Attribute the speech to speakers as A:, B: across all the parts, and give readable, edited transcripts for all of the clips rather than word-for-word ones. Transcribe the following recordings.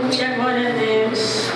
A: Aleluia, glória a Deus.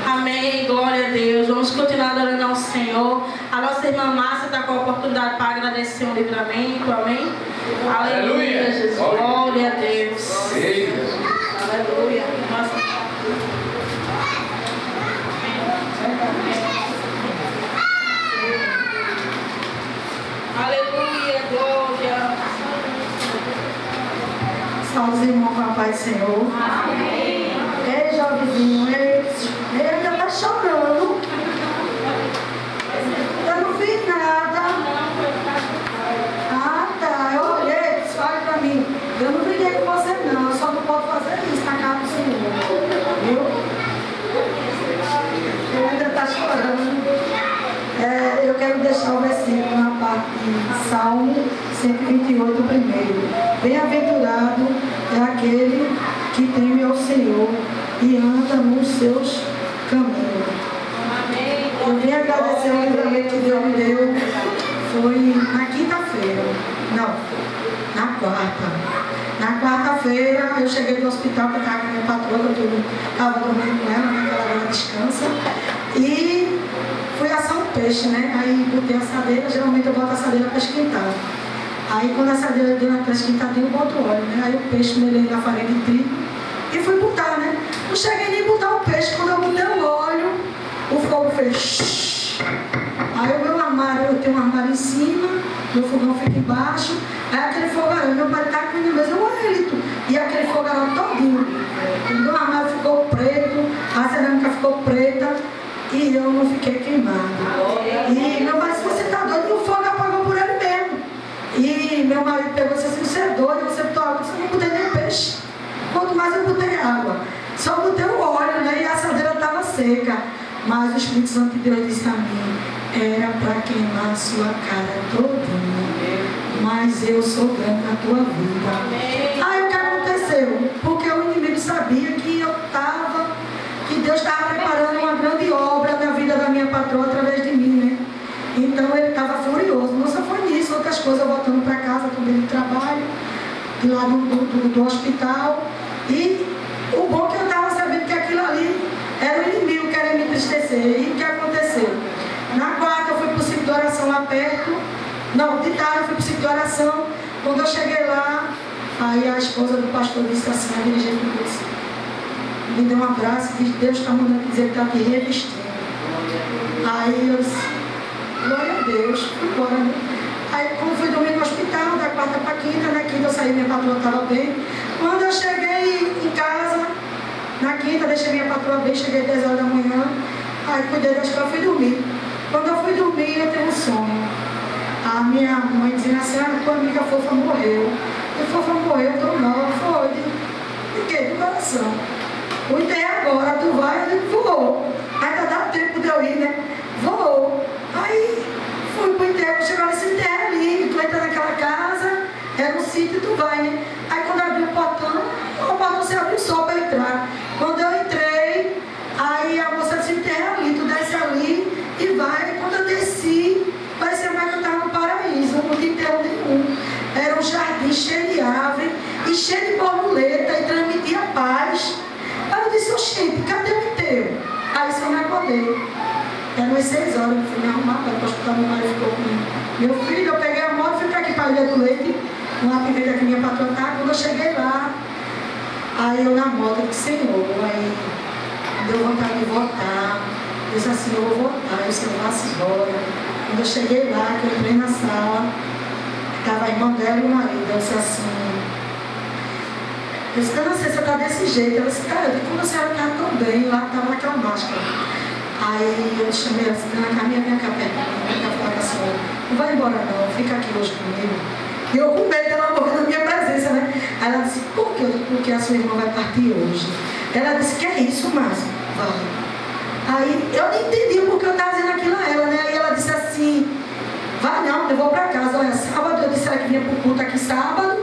A: Amém, glória a Deus. Vamos continuar adorando ao Senhor. A nossa Nossa irmã Márcia está com a oportunidade para agradecer o livramento, amém? Aleluia, Jesus. Glória a Deus. Aleluia. Nossa. Aleluia, glória.
B: Salve os irmãos com a paz do Senhor.
A: Amém.
B: Ei, jovenzinho, ele ainda está chorando. Eu não fiz nada. Ah, tá. Eu olhei, olha pra mim. Eu não briguei com você, não. Eu só não posso fazer isso na casa do Senhor. Viu? Ele ainda está chorando. Eu quero deixar o versículo na parte de Salmo 128, primeiro. Bem-aventurado é aquele que teme ao Senhor e anda nos seus caminhos. Eu vim agradecer o livramento que Deus me deu. Foi na quinta-feira. Não, na quarta. Na quarta-feira eu cheguei do hospital, que eu estava com a minha patroa, que eu estava dormindo com ela, né, que ela agora descansa. E fui assar um peixe, né? Aí botei a assadeira, geralmente eu boto a assadeira para esquentar. Aí quando a assadeira deu na esquentadinha, eu boto óleo, né? Aí o peixe melei na farinha de trigo e fui botar, né? Não cheguei nem a botar o peixe, quando eu botei o óleo, o fogo fez. Aí o meu armário, eu tenho um armário em cima, meu fogão fica embaixo, aí aquele fogaréu, meu pai tá com a mesa, o Elito, e aquele fogaréu todinho. O meu armário ficou preto, a cerâmica ficou preta, e eu não fiquei queimada. E meu pai disse, você tá doido? E o fogo apagou por ele mesmo. E meu marido pegou e disse assim, você é doido, você botou água, você não botei nem peixe. Quanto mais eu botei água. Só botei o óleo, né? E a assadeira estava seca. Mas o Espírito Santo de Deus disse a mim, era para queimar a sua cara todinha. Mas eu sou grande na tua vida. Aí o que aconteceu? Porque o inimigo sabia que eu estava, que Deus estava preparando uma grande obra na vida da minha patroa através de mim, né? Então ele estava furioso. Não só foi nisso, outras coisas, eu voltando para casa também de trabalho, de lá do hospital. E o bom é que eu estava sabendo que aquilo ali era o inimigo querendo me entristecer. E o que aconteceu? Na quarta eu fui para o ciclo de oração lá perto. Não, de tarde eu fui para o ciclo de oração. Quando eu cheguei lá, aí a esposa do pastor disse assim, a dirigente me disse, me deu um abraço e disse, Deus está mandando dizer que está te revestindo. Aí eu disse, glória a Deus, fui embora, né? Aí quando fui dormir no hospital, da quarta para quinta, na quinta eu saí, minha patroa estava bem. Quando eu cheguei em casa, na quinta, deixei minha patroa bem, cheguei 10 horas da manhã, aí cuidei da escola, fui dormir. Quando eu fui dormir, eu tive um sonho. A minha mãe dizia assim, a tua amiga fofa morreu. E fofa morreu, eu estou nova, foi. Fiquei do coração. O enterrei agora, tu vai? Eu digo, vou. Ainda dá tempo de eu ir, né? Vou. Aí fui pro enterro, chegou nesse enterro ali, tu entra naquela casa, era um sítio, tu vai, né? Aí quando abri o portão se abriu só para entrar. Quando eu entrei, aí a moça disse, enterra ali, tu desce ali e vai. Quando eu desci, parecia mais que eu estava no paraíso, não tinha enterro nenhum. Era um jardim cheio de árvore e cheio de borboleta e transmitia paz. Aí eu disse, oxente, cadê o enterro? Aí só me acordei. Eram umas 6 horas, eu fui me arrumar para o hospital, meu marido ficou comigo. Meu filho, eu peguei a moto e fui para aqui para a Ilha do Leite, uma piveta que minha patroa estava. Quando eu cheguei lá, aí eu na moto, eu disse, Senhor, aí deu vontade de voltar. Eu disse assim, eu vou voltar, eu disse, eu vou embora. Quando eu cheguei lá, que eu entrei na sala, estava a irmã dela e o marido, eu disse assim, eu disse, eu não sei se você está desse jeito. Ela disse, cara, como a senhora está tão bem, lá estava naquela máscara. Aí eu chamei ela, disse, Dona Carminha, vem cá perto, vem cá falar com a senhora. Não vai embora não, fica aqui hoje comigo. E eu com medo dela morrer na minha presença, né? Aí ela disse, por quê? Porque a sua irmã vai partir hoje. Ela disse, que é isso, Márcia? Vai. Aí eu não entendi porque eu estava dizendo aquilo a ela, né? Aí ela disse assim, vai não, eu vou para casa. Olha, sábado eu disse ela que vinha para o culto aqui sábado.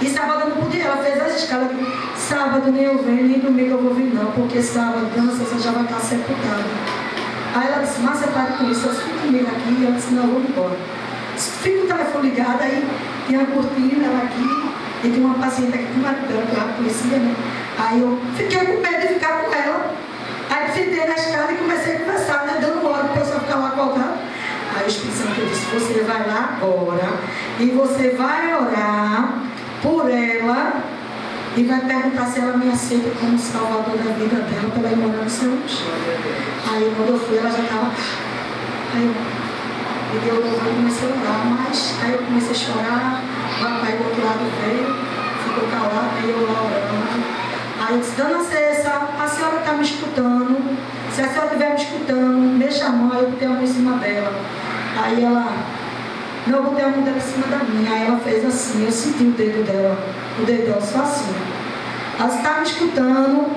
B: E sábado eu não podia, ela fez as escalas. Sábado nem eu venho, nem domingo eu vou vir não, porque sábado dança, você já vai estar sepultada. Aí ela disse, Márcia, para com isso, eu fico comigo aqui. E ela disse, não, eu vou embora. Fica o telefone ligado, aí tinha uma cortina, ela aqui, e tinha uma paciente aqui com o marido dela, que eu já conhecia, né? Aí eu fiquei com medo de ficar com ela. Aí sentei na escada e comecei a conversar, né? Dando hora para o pessoal ficar lá acordado. Aí Aí o Espírito Santo disse, você vai lá agora e você vai orar por ela e vai perguntar se ela me aceita como salvador da vida dela para ela ir morar no céu. Aí quando eu fui, ela já estava... Aí eu comecei a orar, mas aí eu comecei a chorar, o papai do outro lado veio, ficou calado, aí eu lá orando. Aí eu disse, dona Cessa, a senhora está me escutando, se a senhora estiver me escutando, mexa a mão, eu botei a mão em cima dela. Aí ela, não, eu botei a mão dela em cima da minha, aí ela fez assim, eu senti o dedo dela só assim. Ela está me escutando,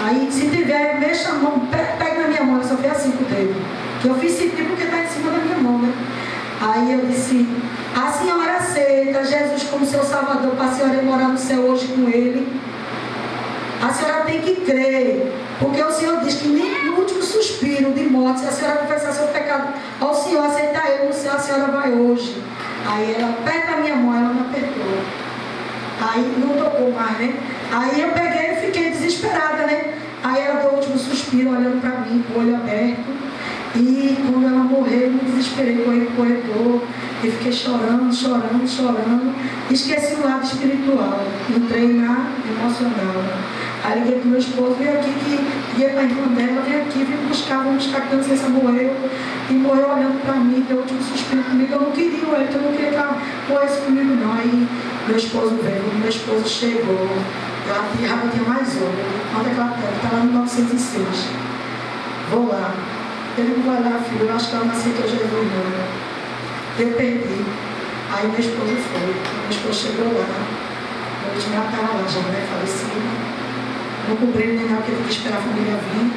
B: aí se tiver, mexa a mão, pega na minha mão, eu só fiz assim com o dedo. Que eu fiz sentir porque está em cima da minha mão, né? Aí eu disse, a senhora aceita Jesus como seu salvador para a senhora ir morar no céu hoje com ele? A senhora tem que crer, porque o Senhor diz que nem no último suspiro de morte, se a senhora confessar seu pecado ao Senhor, aceitar ele no céu, a senhora vai hoje. Aí ela aperta a minha mão, ela me apertou. Aí não tocou mais, né? Aí eu peguei e fiquei desesperada, né? Aí ela deu o último suspiro, olhando para mim, com o olho aberto. E quando ela morreu, eu me desesperei, corri para o corredor e fiquei chorando. Esqueci o lado espiritual, entrei na emocional. Aí liguei para o meu esposo, veio aqui, liguei para a irmã dela, veio aqui, vim buscar, vamos buscar que a Cessa morreu. E morreu olhando para mim, deu o último suspiro comigo. Eu não queria ele, eu não queria que ela morresse comigo, não. Aí meu esposo veio, quando meu esposo chegou, ela tinha mais uma. Onde é que ela está? Está lá no 906. Vou lá. Ele não vai lá, filho, eu acho que ela não aceitou Jesus, não. Eu perdi. Aí meu esposo foi. Meu esposo chegou lá. Eu tinha estava lá já, né? Falecido. Não cobri nem nada, porque ele quis esperar a família vir.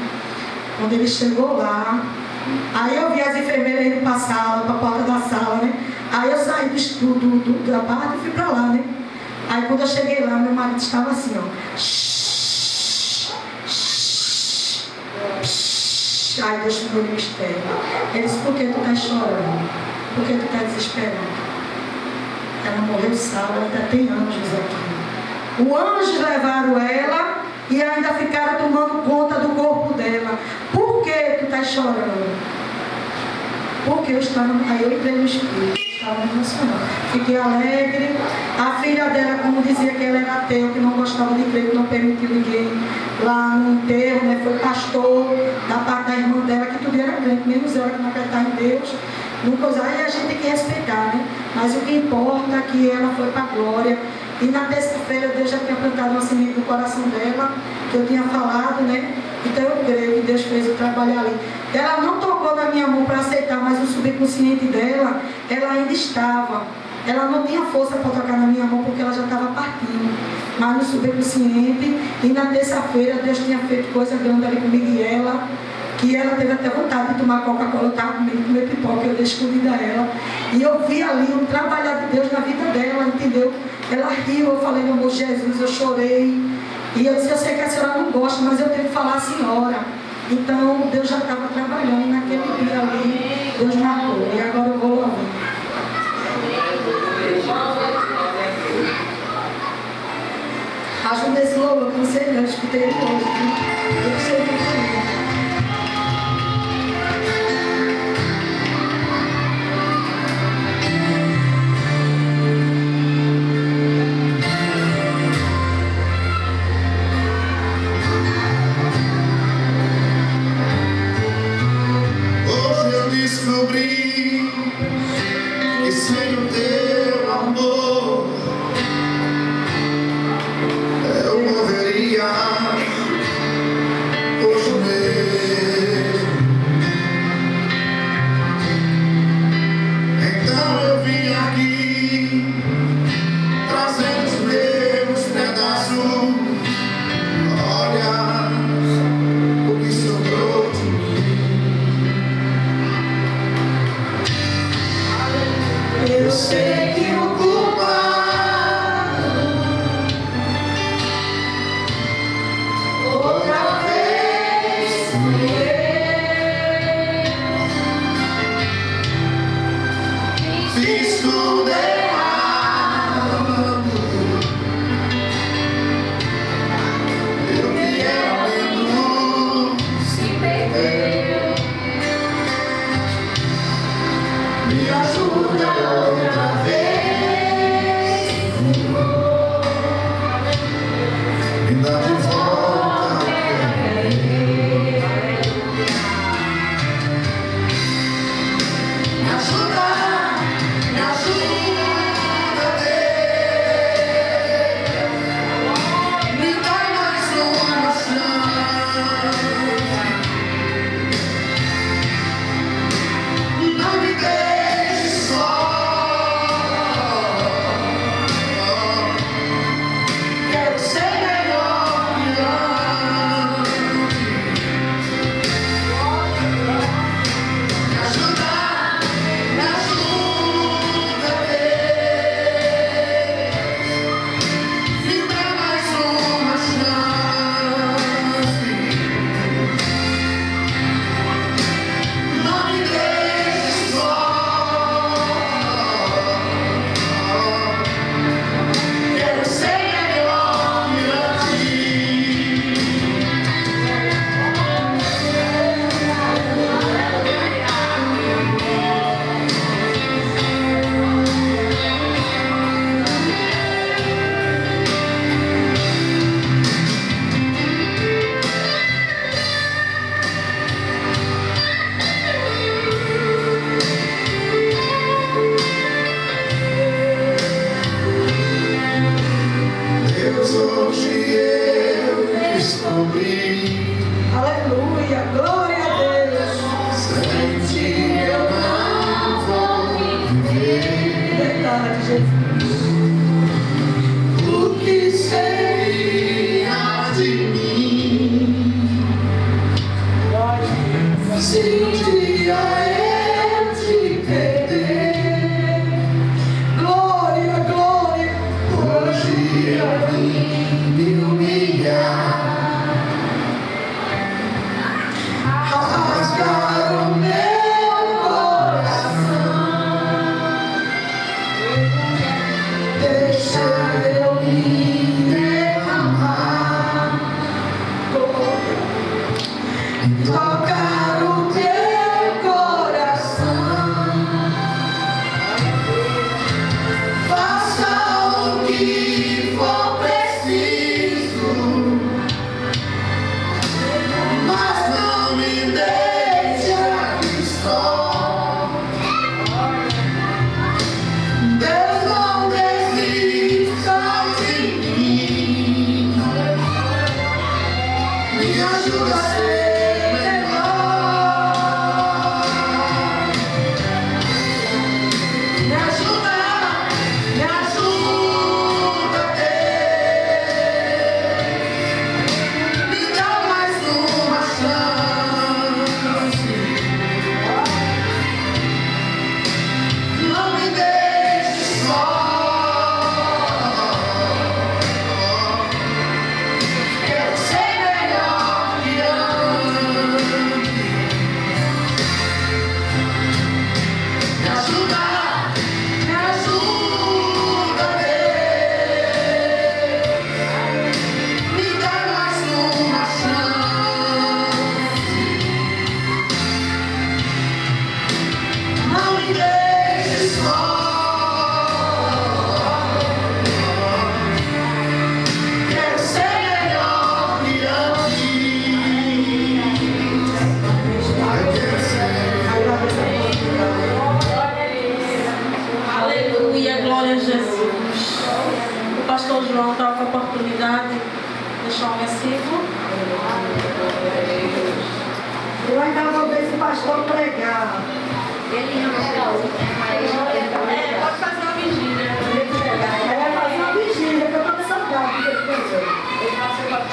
B: Quando ele chegou lá, aí eu vi as enfermeiras indo para a sala, para a porta da sala, né? Aí eu saí da parte e fui para lá, né? Aí quando eu cheguei lá, meu marido estava assim, ó. Aí Deus chamou de mistério. Ele disse, por que tu estás chorando? Por que tu estás desesperando? Ela morreu salva, ainda tem anjos aqui. Os anjos levaram ela e ainda ficaram tomando conta do corpo dela. Por que tu estás chorando? Porque eu estava, aí eu entrei no espírito, estava emocionada. Fiquei alegre. A filha dela, como dizia que ela era ateu, que não gostava de crer, que não permitiu ninguém lá no enterro, né? Foi pastor da parte da irmã dela, que tudo era crente, menos ela que não acreditava em Deus. Nunca usava, e a gente tem que respeitar, né? Mas o que importa é que ela foi para a glória. E na terça-feira Deus já tinha plantado uma semente no coração dela, que eu tinha falado, né? Então eu creio que Deus fez o trabalho ali. Ela não tocou na minha mão para aceitar, mas o subconsciente dela, ela ainda estava. Ela não tinha força para tocar na minha mão porque ela já estava partindo. Mas no subconsciente, e na terça-feira Deus tinha feito coisa grande ali comigo e ela, que ela teve até vontade de tomar Coca-Cola, eu estava comigo, comer pipoca, eu dei escondida a ela. E eu vi ali um trabalhar de Deus na vida dela, entendeu? Ela riu, eu falei, meu amor, Jesus, eu chorei. E eu disse, eu sei que a senhora não gosta, mas eu tenho que falar a senhora. Então, Deus já estava trabalhando naquele dia ali, Deus marcou. E agora eu vou ouvir. Ajuda esse louvor, que eu não sei, eu escutei ele hoje. Eu sei que foi.
C: Descobri que sem o teu amor eu morreria hoje mesmo. Então eu vim aqui trazendo os meus pedaços. Olha o que sobrou de mim. Eu sei que o culpado outra vez fui eu. Fiz tudo errado. Eu que era menos se perdeu. ajuda outra vez, me dá de volta. Me ajuda, Deus. Me dá mais uma chance. Não me deixe só. Quero ser melhor que antes. Me ajuda, Deus. Me dá mais uma chance. Não me deixe só. Quero ser melhor que Deus, hoje eu descobri.
B: Aleluia, glória a Deus.
C: Sem ti eu não vou viver.
B: Verdade, Jesus.
C: O que seria de mim se um dia eu te perder?
B: Glória, glória.
C: Hoje eu vim me humilhar, rasgar o meu coração, deixa eu me derramar e tocar o teu coração. Faça o que for preciso, mas não me deixe aqui só. Deus, não desista de mim. Me ajuda a ser melhor. Me ajuda, Deus. Me dá mais uma chance. Não me deixe só. Quero ser melhor que antes. Me ajuda, Deus. Me dá mais uma chance. Não me deixe só. Quero ser melhor que antes. Eu quero ser.
A: Aleluia, glória a Jesus. O pastor João toca a oportunidade de deixar um versículo.
B: Eu ainda vou ver esse pastor pregar.
A: Pode fazer uma vigília.
B: Vai fazer uma vigília, que eu estou com saudade dele fazer.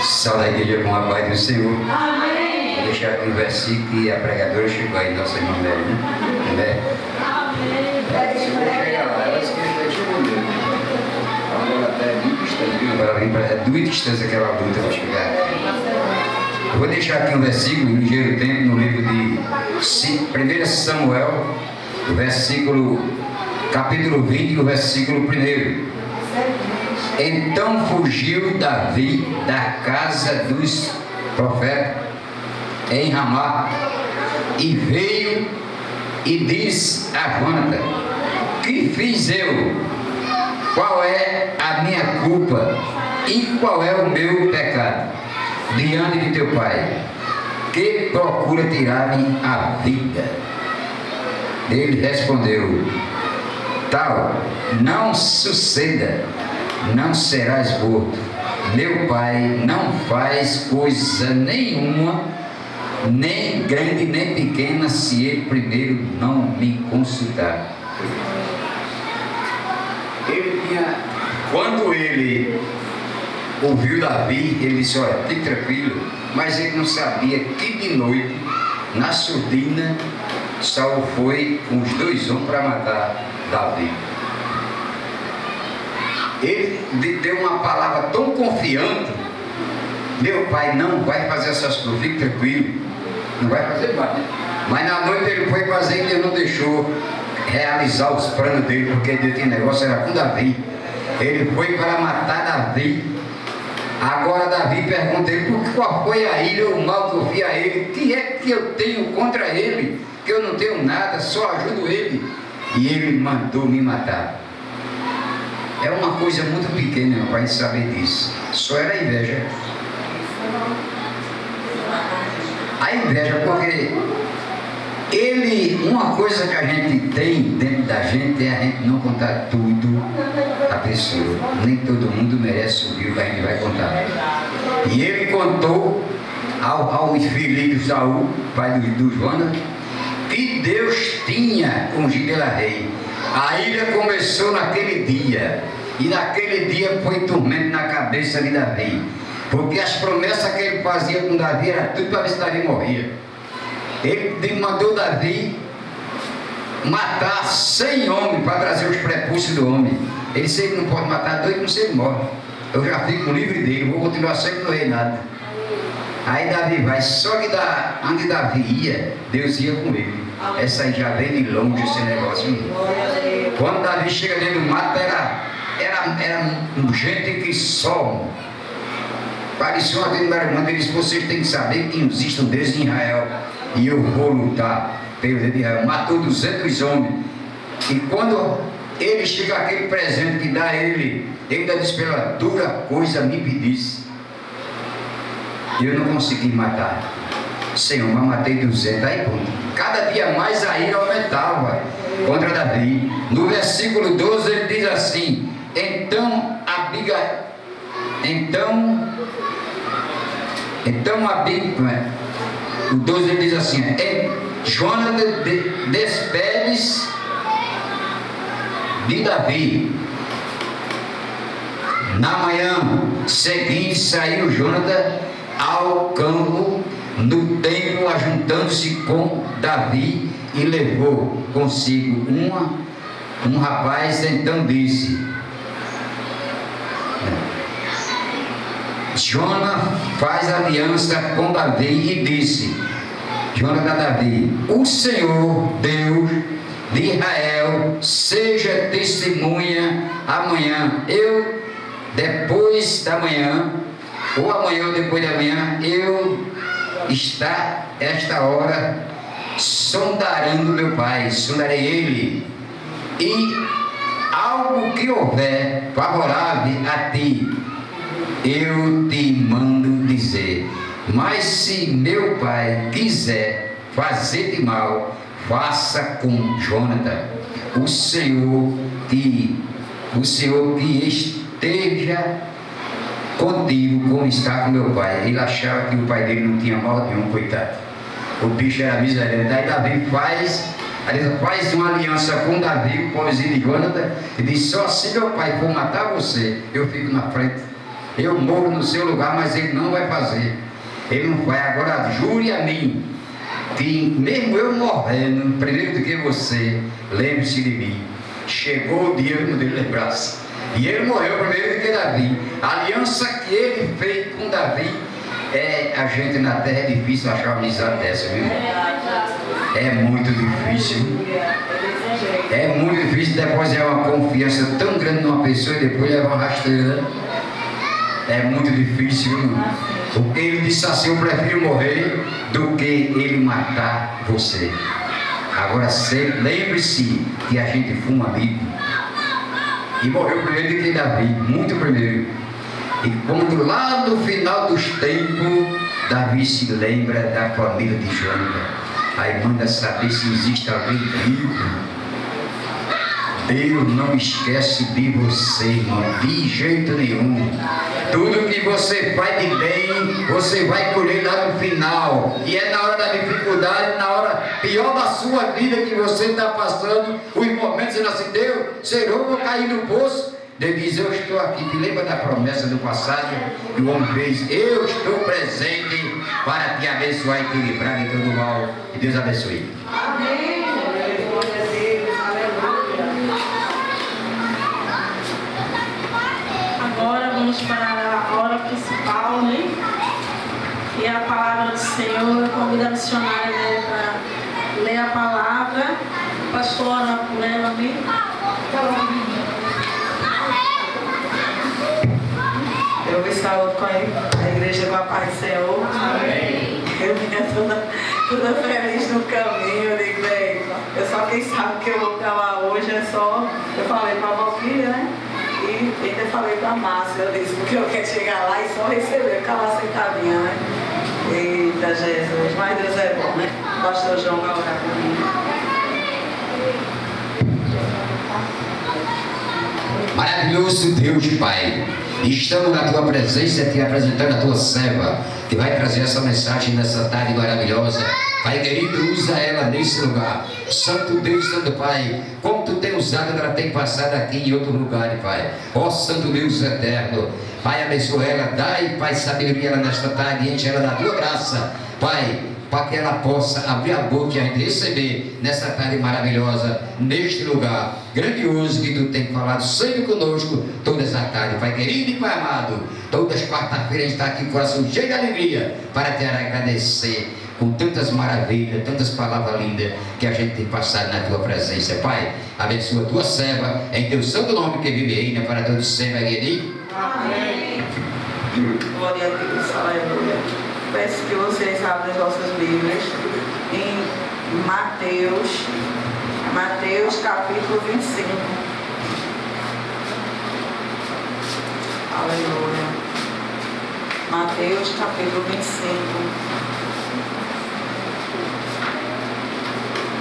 D: Salve a igreja com a paz do Senhor.
B: Amém.
D: Vou deixar aqui um versículo que a pregadora chegou aí, nossa irmã Mary, né? Agora vem para é duas distâncias aquela luta para chegar. Eu vou deixar aqui um versículo em ligeiro tempo no livro de 1 Samuel, capítulo 20, no versículo 1. Então fugiu Davi da casa dos profetas em Ramá e veio e disse a Jonatã: que fiz eu? Qual é a minha culpa? E qual é o meu pecado diante de teu pai, que procura tirar-me a vida? Ele respondeu: tal não suceda, não serás morto. Meu pai não faz coisa nenhuma, nem grande nem pequena, se ele primeiro não me consultar. Quando ele ouviu Davi, ele disse: olha, fique tranquilo. Mas ele não sabia que de noite, na surdina, Saul foi com os 2 homens para matar Davi. Ele deu uma palavra tão confiante: meu pai não vai fazer essas coisas, fique tranquilo, não vai fazer mais. Mas na noite ele foi fazer e ele não deixou realizar os planos dele, porque ele tinha negócio, era com Davi. Ele foi para matar Davi. Agora Davi pergunta ele: qual foi a ilha, o mal que eu vi a ele? O que é que eu tenho contra ele? Que eu não tenho nada, só ajudo ele. E ele mandou me matar. É uma coisa muito pequena para a gente saber disso. Só era inveja. A inveja, porque uma coisa que a gente tem dentro da gente é a gente não contar tudo à pessoa. Nem todo mundo merece ouvir o que a gente vai contar. E ele contou ao filho de Saul, pai do Jonas, que Deus tinha ungido ele a rei. A ira começou naquele dia, e naquele dia foi tormento na cabeça de Davi, porque as promessas que ele fazia com Davi era tudo para ver se Davi morria. Ele mandou Davi matar 100 homens para trazer os prepúcios do homem. Ele disse: ele não pode matar 2, não sei se ele morre. Eu já fico livre dele, vou continuar sempre no reinado. Aí Davi vai, só que onde Davi ia, Deus ia com ele. Essa aí já vem de longe esse negócio. Quando Davi chega dentro do mato, era gente que só parecia uma irmã. Ele disse: vocês têm que saber que existe um Deus em Israel, e eu vou lutar pelo Deus de Israel. Matou 200 homens. E quando ele chega aquele presente que dá a ele ainda diz: pela dura coisa me pedisse. Eu não consegui matar, Senhor, mas matei 200. Aí pronto. Cada dia mais a ira aumentava contra Davi. No versículo 12 ele diz assim: então o 12 ele diz assim: Jonas despede-se de Davi. Na manhã seguinte saiu Jonas ao campo, no templo, ajuntando-se com Davi, e levou consigo um rapaz. Então disse: Jonas faz aliança com Davi, e disse Jonas a Davi: o Senhor Deus de Israel seja testemunha amanhã, eu depois da manhã, ou amanhã ou depois da manhã, eu esta hora sondarando meu pai, sondarei ele, e algo que houver favorável a ti, eu te mando dizer. Mas se meu pai quiser fazer de mal, faça com Jonathan. O Senhor que esteja contigo como está com meu pai. Ele achava que o pai dele não tinha mal nenhum, coitado. O bicho era miserável. Daí Davi faz uma aliança com Davi, o pobrezinho de Jonathan, e diz: só se meu pai for matar você, eu fico na frente. Eu morro no seu lugar, mas ele não vai fazer. Ele não vai. Agora jure a mim que mesmo eu morrendo primeiro do que você, lembre-se de mim. Chegou o dia dele lembrar-se. E ele morreu primeiro do que Davi. A aliança que ele fez com Davi, a gente na terra é difícil achar uma amizade dessa, viu? É muito difícil. É muito difícil depositar uma confiança tão grande numa pessoa e depois levar uma rasteira. É muito difícil. Porque ele disse assim: eu prefiro morrer do que ele matar você. Agora lembre-se que a gente foi um amigo. E morreu primeiro do que Davi, muito primeiro. E quando lá no final dos tempos, Davi se lembra da família de Jonathan. Aí manda saber se existe alguém vivo. Deus não esquece de você, irmão, de jeito nenhum. Tudo que você faz de bem, você vai colher lá no final. E é na hora da dificuldade, na hora pior da sua vida que você está passando, os momentos de nascer, Deus, Senhor, eu vou cair no poço. Deus diz, eu estou aqui. Te lembra da promessa do passado? Que o homem fez, eu estou presente para te abençoar e te livrar de todo mal. Que Deus abençoe.
A: Amém. Agora vamos para a hora principal, né? E a palavra do Senhor. Eu convido a missionária, né, para ler a palavra. Pastora, leva-me. Eu me saúdo com a igreja com a paz do Senhor. Amém. Eu vinha toda feliz no caminho. Eu digo, bem, eu só quem sabe que eu vou para lá hoje é só. Eu falei para a Valquíria, né? E ainda falei para a Márcia, eu disse, porque eu quero chegar lá e só receber, ficar lá sentadinha, né? Eita Jesus, mas Deus é bom, né? Pastor João vai orar comigo.
D: Maravilhoso Deus, Pai, estamos na tua presença, te apresentando a tua serva, que vai trazer essa mensagem nessa tarde maravilhosa. Pai querido, usa ela nesse lugar. Santo Deus, Santo Pai, como tu tem usado, ela tem passado aqui em outro lugar, Pai. Ó Santo Deus eterno, Pai, abençoa ela, dai, Pai, sabedoria ela nesta tarde, enche ela da tua graça, Pai, para que ela possa abrir a boca e receber nessa tarde maravilhosa, neste lugar grandioso que tu tem falado sempre conosco toda essa tarde. Pai querido e Pai amado, todas as quarta-feiras a gente está aqui com o coração cheio de alegria para te agradecer com tantas maravilhas, tantas palavras lindas que a gente tem passado na tua presença. Pai, abençoa a tua serva em teu santo nome que vive e reina para todos sempre.
A: Amém. Glória a Deus, aleluia. Peço que vocês abram as vossas Bíblias em Mateus capítulo 25. Aleluia. Mateus capítulo 25.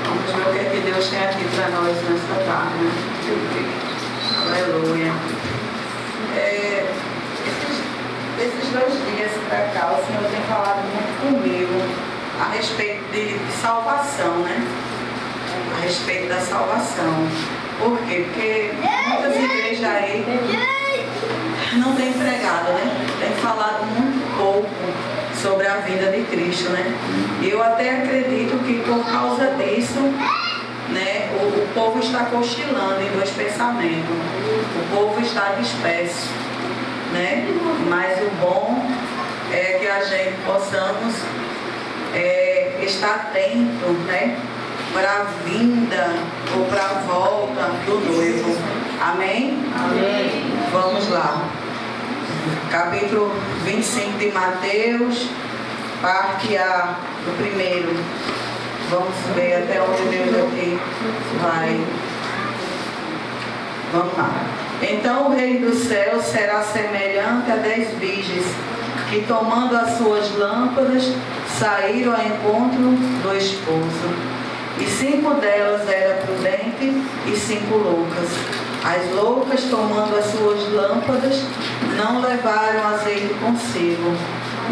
A: Vamos ver o que é que Deus tem aqui para nós nesta tarde. Aleluia. Esses 2 dias para cá, o Senhor tem falado muito comigo a respeito de salvação, né? A respeito da salvação. Por quê? Porque muitas igrejas aí não têm pregado, né? Tem falado muito pouco sobre a vinda de Cristo, né? E eu até acredito que por causa disso, né, o povo está cochilando em 2 pensamentos. O povo está disperso, né? Mas o bom é que a gente possamos estar atento, né, para a vinda ou para a volta do noivo. Amém? Amém. Vamos lá. Capítulo 25 de Mateus, parte A, do primeiro. Vamos ver até onde Deus aqui vai. Vamos lá. Então o reino do céu será semelhante a 10 virgens, que tomando as suas lâmpadas, saíram ao encontro do esposo. E 5 delas eram prudentes e 5 loucas. As loucas, tomando as suas lâmpadas, não levaram azeite consigo,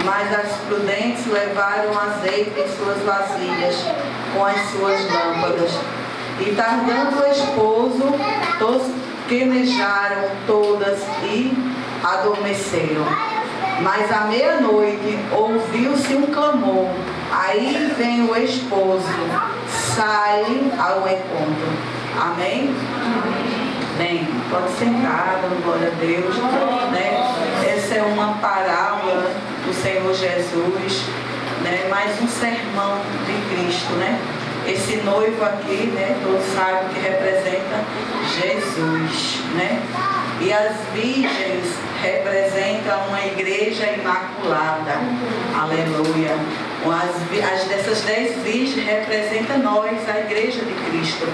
A: mas as prudentes levaram azeite em suas vasilhas, com as suas lâmpadas. E tardando o esposo, tosquenejaram todas e adormeceram. Mas à meia-noite ouviu-se um clamor. Aí vem o esposo, sai ao encontro. Amém? Bem, pode sentar, dando glória a Deus, né? Essa é uma parábola do Senhor Jesus, né? Mais um sermão de Cristo, né? Esse noivo aqui, né? Todos sabem que representa Jesus, né? E as virgens representam uma igreja imaculada. Aleluia. Dessas 10 virgens representam nós, a igreja de Cristo.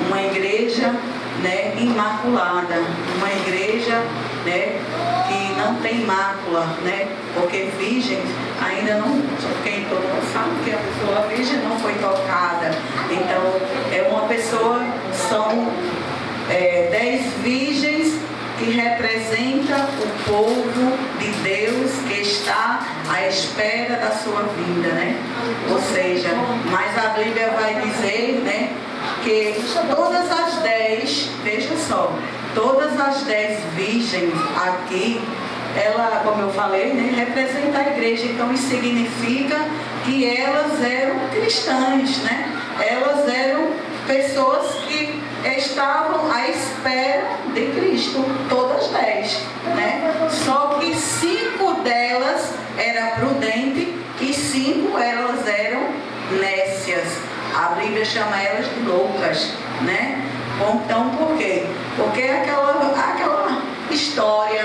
A: Uma igreja, né, imaculada, uma igreja, né, que não tem mácula, né, porque virgem ainda não, quem todo mundo sabe que a pessoa virgem não foi tocada. Então, é uma pessoa, são 10 virgens que representa o povo de Deus que está à espera da sua vinda, né? Ou seja, mas a Bíblia vai dizer, né, que todas as 10, veja só, todas as 10 virgens aqui, ela, como eu falei, né, representa a igreja. Então isso significa que elas eram cristãs, né? Elas eram pessoas que estavam à espera de Cristo, todas 10, né? Só que 5 delas eram prudentes e 5 elas eram nécias. A Bíblia chama elas de loucas, né? Então, por quê? Porque aquela história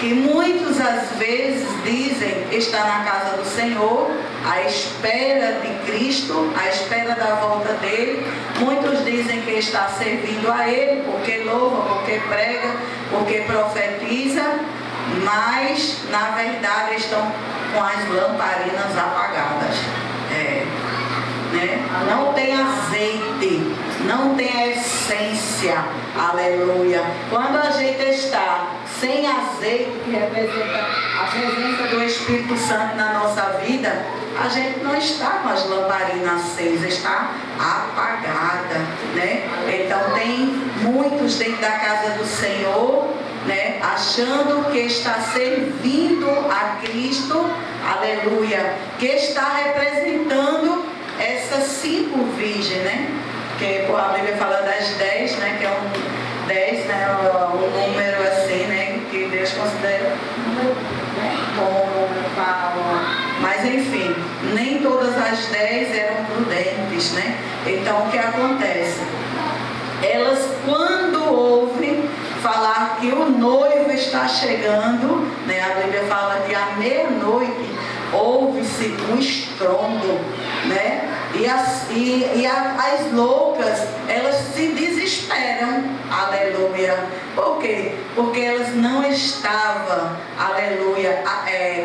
A: que muitos às vezes dizem estar na casa do Senhor, à espera de Cristo, à espera da volta dele. Muitos dizem que está servindo a ele, porque louva, porque prega, porque profetiza, mas na verdade estão com as lamparinas apagadas. Né? Não tem azeite, não tem a essência, aleluia. Quando a gente está sem azeite, que representa a presença do Espírito Santo na nossa vida, a gente não está com as lamparinas acesas, está apagada, né? Então tem muitos dentro da casa do Senhor, né, achando que está servindo a Cristo, aleluia, que está representando essas 5 virgens, né? Que a Bíblia fala das 10, né? Que é 10, né? Um número assim, né? Que Deus considera bom, mas enfim, nem todas as 10 eram prudentes, né? Então o que acontece? Elas, quando ouvem falar que o noivo está chegando, né? A Bíblia fala que à meia-noite ouve-se um estrondo, né? E as loucas, elas se desesperam, aleluia. Por quê? Porque elas não estavam, aleluia,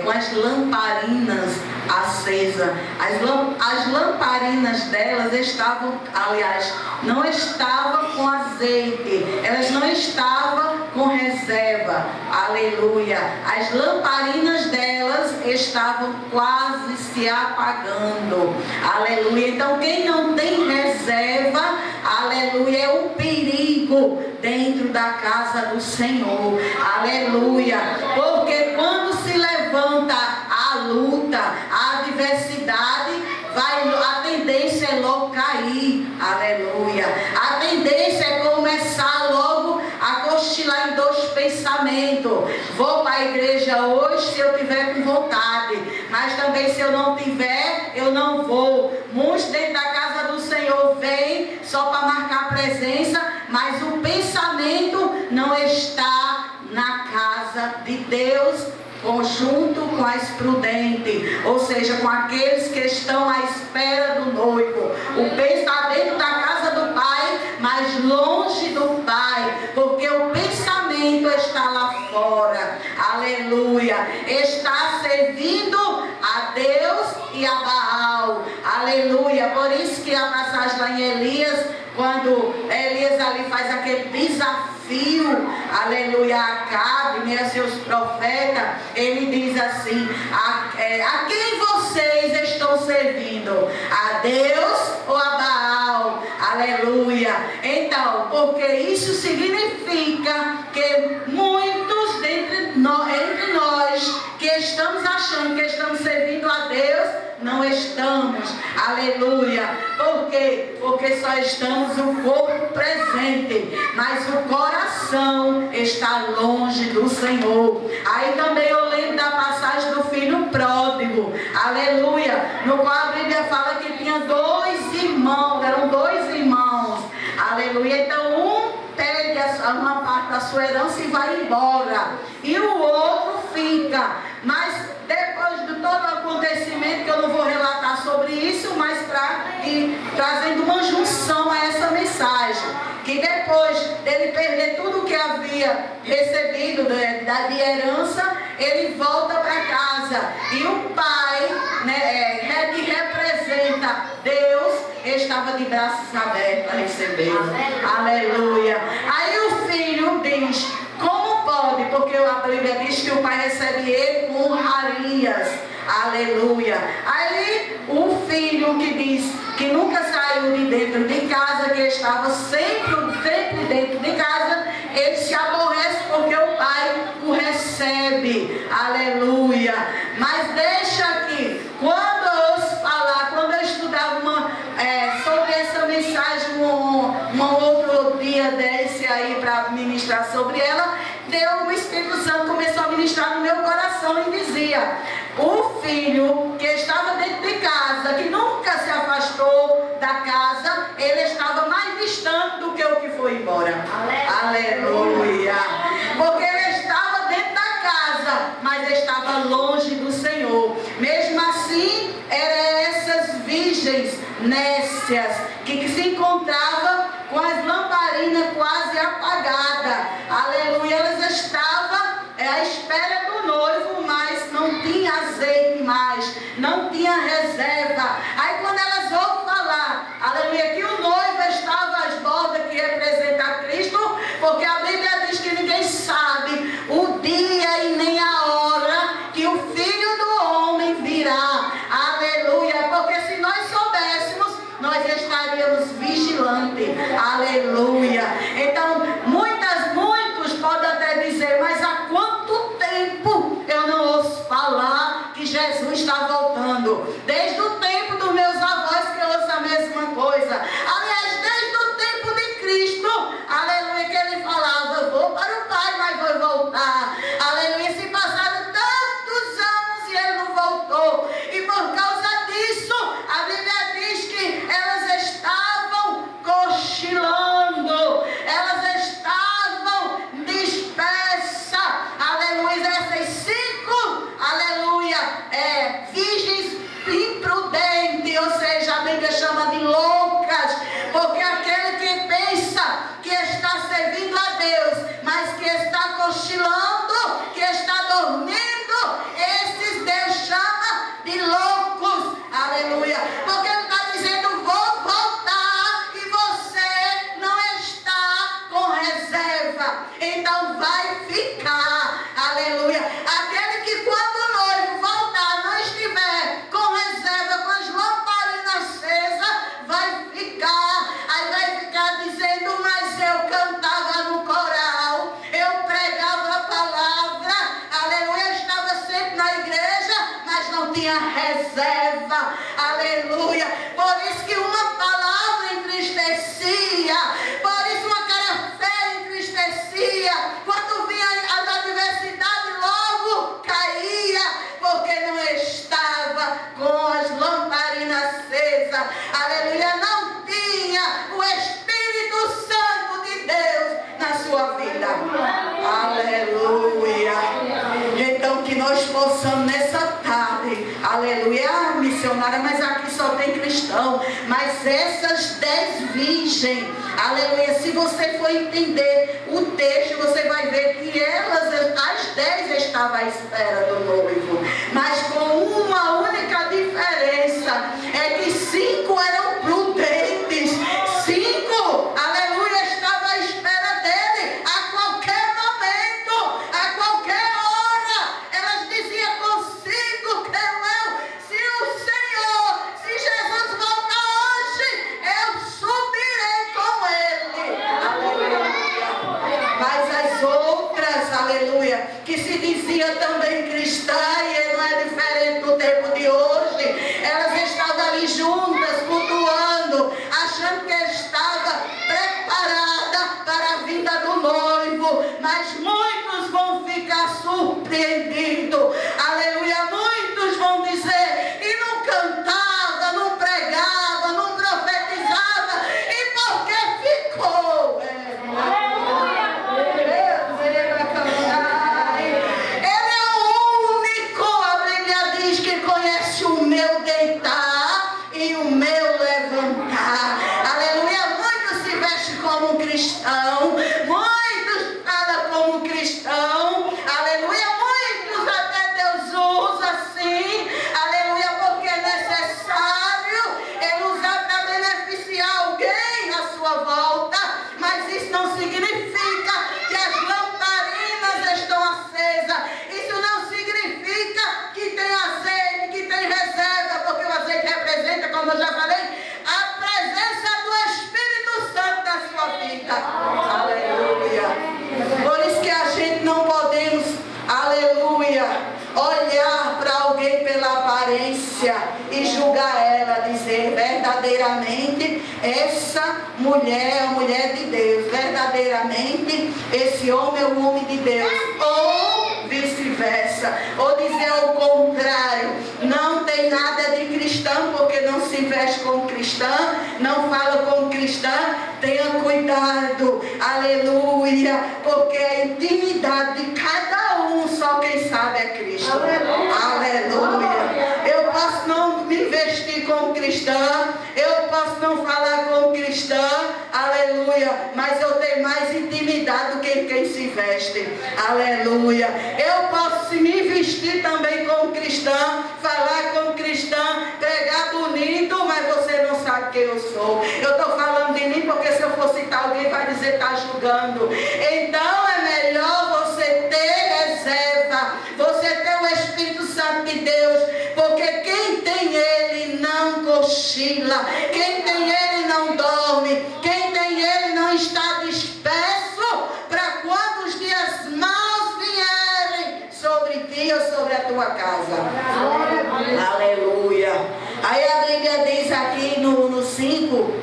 A: com as lamparinas acesas. As lamparinas delas estavam, aliás, não estavam com azeite, elas não estavam com reserva, aleluia. As lamparinas delas estavam quase se apagando, aleluia. Então quem não tem reserva, aleluia, é um perigo dentro da casa do Senhor, aleluia. Porque quando se levanta a luta, a adversidade, a tendência é logo cair, aleluia. A tendência é começar logo a cochilar em 2 pensamentos. Vou para a igreja hoje se eu tiver com vontade, mas também se eu não tiver, eu não vou. Muitos dentro da casa do Senhor vêm só para marcar presença, mas o pensamento não está na casa de Deus, conjunto com as prudentes, ou seja, com aqueles que estão à espera do noivo. O bem está dentro da casa do Pai, mas longe do Pai, porque o pensamento está lá fora, aleluia, está servindo a Deus e a Baal, aleluia. Por isso que a passagem lá em Elias, quando Elias ali faz aquele desafio, aleluia, a Acabe, né, a seus profetas, ele diz assim: a quem vocês estão servindo? A Deus ou a Baal? Aleluia. Então, porque isso significa que muitos entre nós que estamos achando que estamos servindo a Deus, não estamos, aleluia. Por quê? Porque só estamos o corpo presente, mas o coração está longe do Senhor. Aí também eu lembro da passagem do filho pródigo, aleluia, no qual a Bíblia fala que tinha 2 irmãos, eram 2 irmãos, aleluia. Então um pede uma parte da sua herança e vai embora, e o outro fica. Mas depois de todo o acontecimento, que eu não vou relatar sobre isso, mas para ir trazendo uma junção a essa mensagem. Que depois dele perder tudo o que havia recebido de herança, ele volta para casa. E o pai, né, que representa Deus, estava de braços abertos a receber. Aleluia. Aí o filho diz: como pode? Porque a Bíblia diz que o pai recebe ele com honrarias. Aleluia. Aí o filho que diz que nunca saiu de dentro de casa, que estava sempre dentro de casa, ele se aborrece porque o pai o recebe. Aleluia. Mas deixa aqui, quando eu ouço falar, quando eu estudava sobre essa mensagem, um outro dia desse aí para ministrar sobre ela, o Espírito Santo começou a ministrar no meu coração e dizia: o filho que estava dentro de casa, que nunca se afastou da casa, ele estava mais distante do que o que foi embora. Aleluia. Porque ele estava dentro da casa, mas estava longe do Senhor. Mesmo assim, eram essas virgens nécias que se encontravam com as lamparinas quase apagadas. Aleluia. Elas estavam à espera do noivo, mas não tinha azeite mais, não tinha reserva. Aí quando elas ouvem falar, aleluia, que o noivo estava às bordas, que representa a Cristo, porque a Bíblia diz que ninguém sabe o dia e nem a hora que o Filho do Homem virá. Aleluia. Porque se nós soubéssemos, nós estaríamos vigilantes. Aleluia. Então, muitos podem até dizer: mas há quanto tempo eu não ouço falar que Jesus está voltando? Desde o tempo dos meus avós que eu ouço a mesma coisa. Aliás, desde o tempo de Cristo, aleluia, que ele falava: eu vou para o Pai, mas vou voltar. Aleluia. Se passaram tantos anos e ele não voltou. E por causa disso, a Bíblia diz que elas estavam cochilando, elas estavam dispersas. Aleluia. Essas 5, aleluia, virgens imprudentes, ou seja, a Bíblia chama de loucas, porque aquele que pensa que está servindo a Deus, mas que está cochilando, que está dormindo, esses Deus chama de loucos. Aleluia. Porque ele está dizendo: vou voltar, e você não está com reserva, então vai ficar. Aleluia. Aquele que quando o noivo voltar não estiver com reserva, com as lamparinas acesas, vai ficar. Aí vai ficar dizendo: mas eu cantava no coral, eu pregava a palavra, aleluia, eu estava sempre na igreja, mas não tinha reserva. Aleluia. Por isso que uma palavra entristecia, por isso uma cara feia entristecia. Quando vinha as adversidades, logo caía, porque não estava com as lamparinas acesas. Aleluia. Não tinha o Espírito Santo de Deus na sua vida. Aleluia. Então que nós possamos nessa tarde, aleluia, missionária, mas aqui só tem cristão, mas essas 10 virgens, aleluia, se você for entender o texto, você vai ver que elas, as 10 estavam à espera do noivo, mas com uma única diferença, é que 5 eram prudentes, 5, aleluia, estavam à espera dele a qualquer momento, a qualquer hora. Elas diziam consigo, creio eu, se o Senhor, se Jesus voltar hoje, eu subirei com ele. Aleluia. Mas as outras, aleluia, que se dizia também cristã, e não é diferente do tempo de hoje, elas estavam ali juntas, cultuando, achando que estava preparada para a vinda do noivo, mas muitos vão ficar surpreendidos. Aleluia. Muitos vão dizer: e não cantava, não pregava, não profetizava, e por que ficou? Ele é o único, a Bíblia diz, que significa que as lamparinas estão acesas. Isso não significa que tem azeite, que tem reserva, porque o azeite representa, como eu já falei, a presença do Espírito Santo na sua vida. Aleluia. Por isso que a gente não podemos, aleluia, olhar para alguém pela aparência e julgar ela, dizer verdadeiramente essa mulher é a mulher de Deus, verdadeiramente esse homem é o homem de Deus, ou vice-versa, ou dizer ao contrário, não tem nada de cristão porque não se veste como cristã, não fala como cristã. Tenha cuidado, aleluia, porque a intimidade de cada um, só quem sabe é Cristo. Aleluia. Eu posso não me vestir como cristã, eu posso não falar como cristã, aleluia, mas eu tenho mais intimidade do que quem se veste. Aleluia. Eu posso me vestir também como cristã, falar como cristã, pregar bonito, mas você não sabe quem eu sou. Eu estou falando de mim porque se eu for citar alguém vai dizer está julgando. Então é melhor você ter reserva, você ter o Espírito Santo de Deus, porque quem tem Ele não cochila, quem tem Ele não dorme, quem tem Ele não está disperso para quando os dias maus vierem sobre ti ou sobre a tua casa. Aleluia. Aí a Bíblia diz aqui no 5,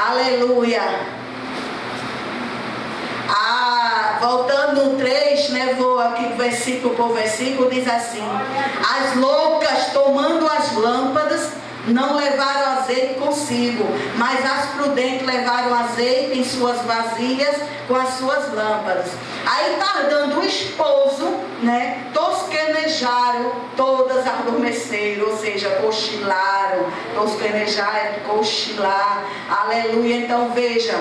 A: aleluia. Voltando no 3, né, vou aqui versículo por versículo, diz assim: as loucas tomando as lâmpadas não levaram azeite consigo, mas as prudentes levaram azeite em suas vasilhas com as suas lâmpadas. Aí tardando o esposo, né, tosquenejaram, todas adormeceram, ou seja, cochilaram. Tosquenejar é cochilar, aleluia. Então veja,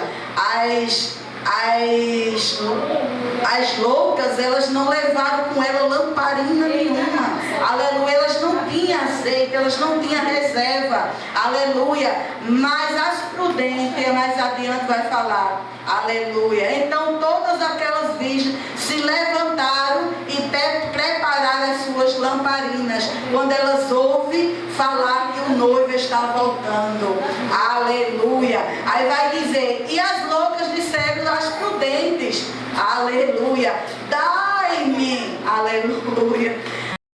A: as loucas, elas não levaram com ela lamparina nenhuma, aleluia, elas não tinham azeite, elas não tinham reserva, aleluia, mas as prudentes, mais adiante vai falar, aleluia. Então todas aquelas virgens se levantaram e prepararam as suas lamparinas, quando elas ouvem falar que o noivo está voltando, aleluia. Aí vai dizer, e as loucas disseram às prudentes, aleluia, dai-me, aleluia,